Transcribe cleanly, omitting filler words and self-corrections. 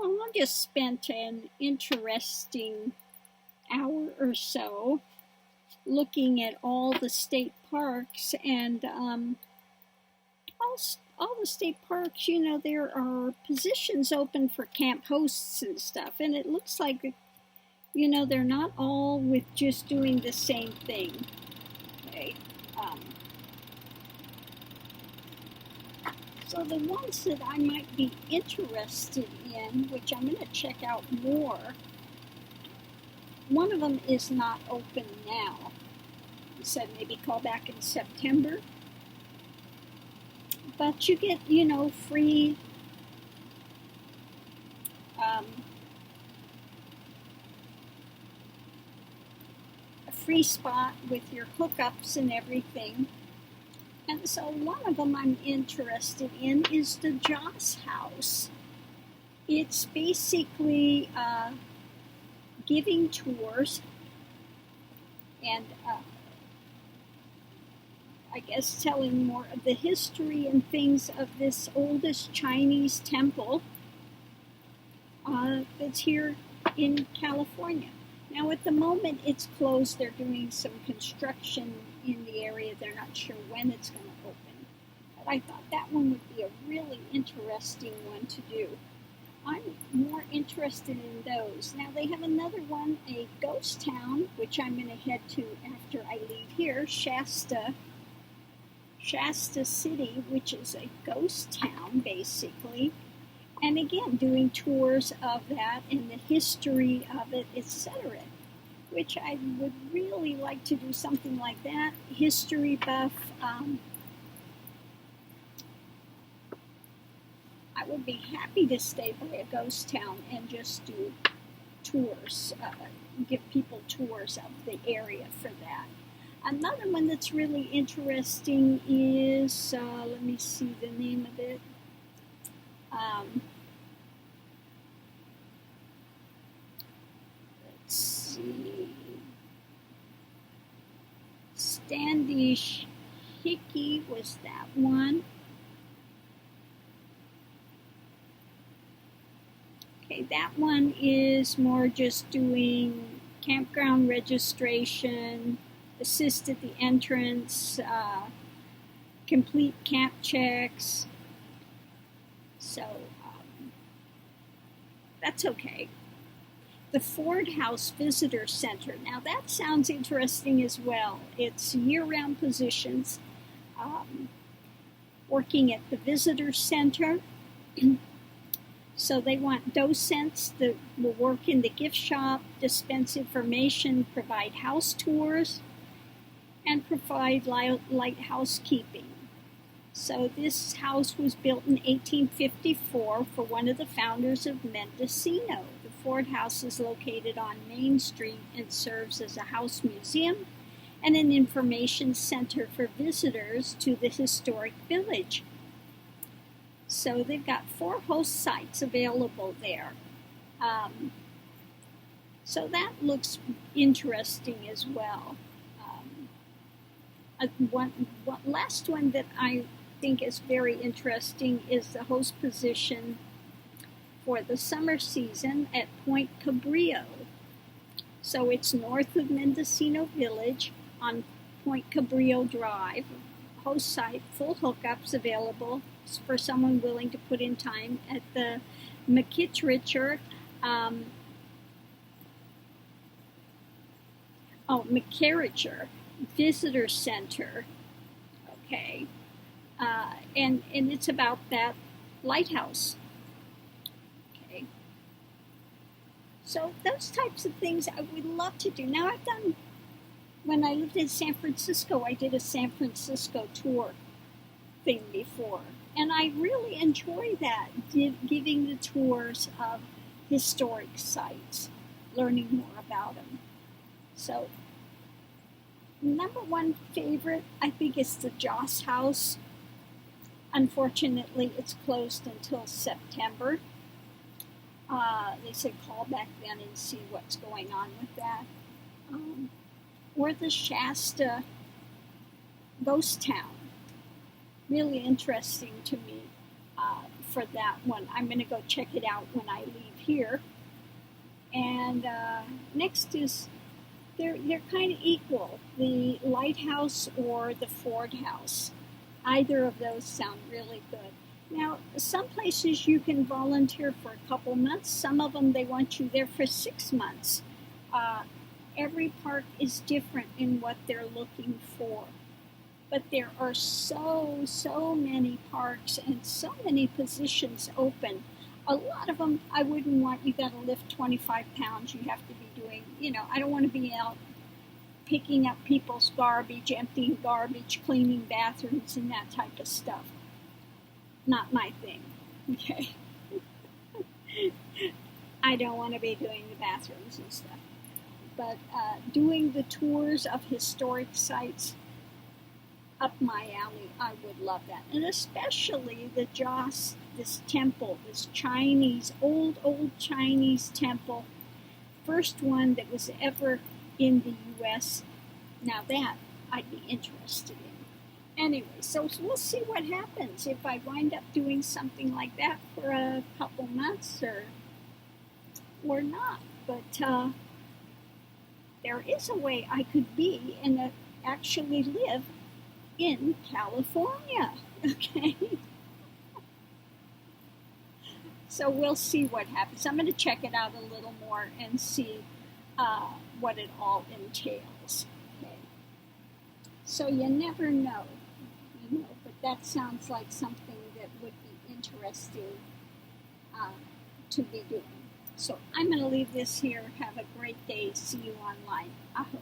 Well, I just spent an interesting hour or so looking at all the state parks and all, all the state parks, there are positions open for camp hosts and stuff. And it looks like, they're not all with just doing the same thing. Okay. So the ones that I might be interested in, which I'm going to check out more, one of them is not open now. He said maybe call back in September. But you get, free a free spot with your hookups and everything. And so one of them I'm interested in is the Joss House. It's basically giving tours and I guess telling more of the history and things of this oldest Chinese temple that's here in California. Now at the moment it's closed. They're doing some construction in the area. They're not sure when it's going to open. But I thought that one would be a really interesting one to do. I'm more interested in those. Now they have another one, a ghost town, which I'm going to head to after I leave here, Shasta City, which is a ghost town basically. And again, doing tours of that and the history of it, etc. Which I would really like to do something like that. History buff. I would be happy to stay by a ghost town and just do tours, give people tours of the area for that. Another one that's really interesting is, let me see the name of it. Let's see. Standish Hickey was that one. Okay, that one is more just doing campground registration, assist at the entrance, complete camp checks. So that's okay. The Ford House Visitor Center. Now that sounds interesting as well. It's year-round positions, working at the visitor center. So they want docents that will work in the gift shop, dispense information, provide house tours, and provide light housekeeping. So this house was built in 1854 for one of the founders of Mendocino. The Ford House is located on Main Street and serves as a house museum and an information center for visitors to the historic village. So they've got 4 host sites available there. So that looks interesting as well. Last one that I think is very interesting is the host position for the summer season at Point Cabrillo. So it's north of Mendocino Village on Point Cabrillo Drive. Host site, full hookups available for someone willing to put in time at the McKittricher Visitor Center. Okay, and it's about that lighthouse. Okay, so those types of things I would love to do. Now I've done, when I lived in San Francisco, I did a San Francisco tour thing before. And I really enjoy that, giving the tours of historic sites, learning more about them. So, number one favorite, I think, is the Joss House. Unfortunately, it's closed until September. They said call back then and see what's going on with that. Or the Shasta Ghost Town. Really interesting to me. for that one. I'm going to go check it out when I leave here. And next is, they're kind of equal, the Lighthouse or the Ford House. Either of those sound really good. Now, some places you can volunteer for a couple months. Some of them, they want you there for 6 months. Every park is different in what they're looking for. But there are so many parks and so many positions open. A lot of them, I wouldn't want, you got to lift 25 pounds. You have to be doing, I don't want to be out picking up people's garbage, emptying garbage, cleaning bathrooms, and that type of stuff. Not my thing, okay? I don't want to be doing the bathrooms and stuff. But doing the tours of historic sites, up my alley, I would love that. And especially the Joss, this temple, this Chinese, old Chinese temple. First one that was ever in the U.S. Now that I'd be interested in. Anyway, so we'll see what happens if I wind up doing something like that for a couple months or not. But there is a way I could be and actually live in California, okay? So we'll see what happens. I'm going to check it out a little more and see what it all entails, okay? So you never know, but that sounds like something that would be interesting to be doing. So I'm going to leave this here. Have a great day. See you online. Aho.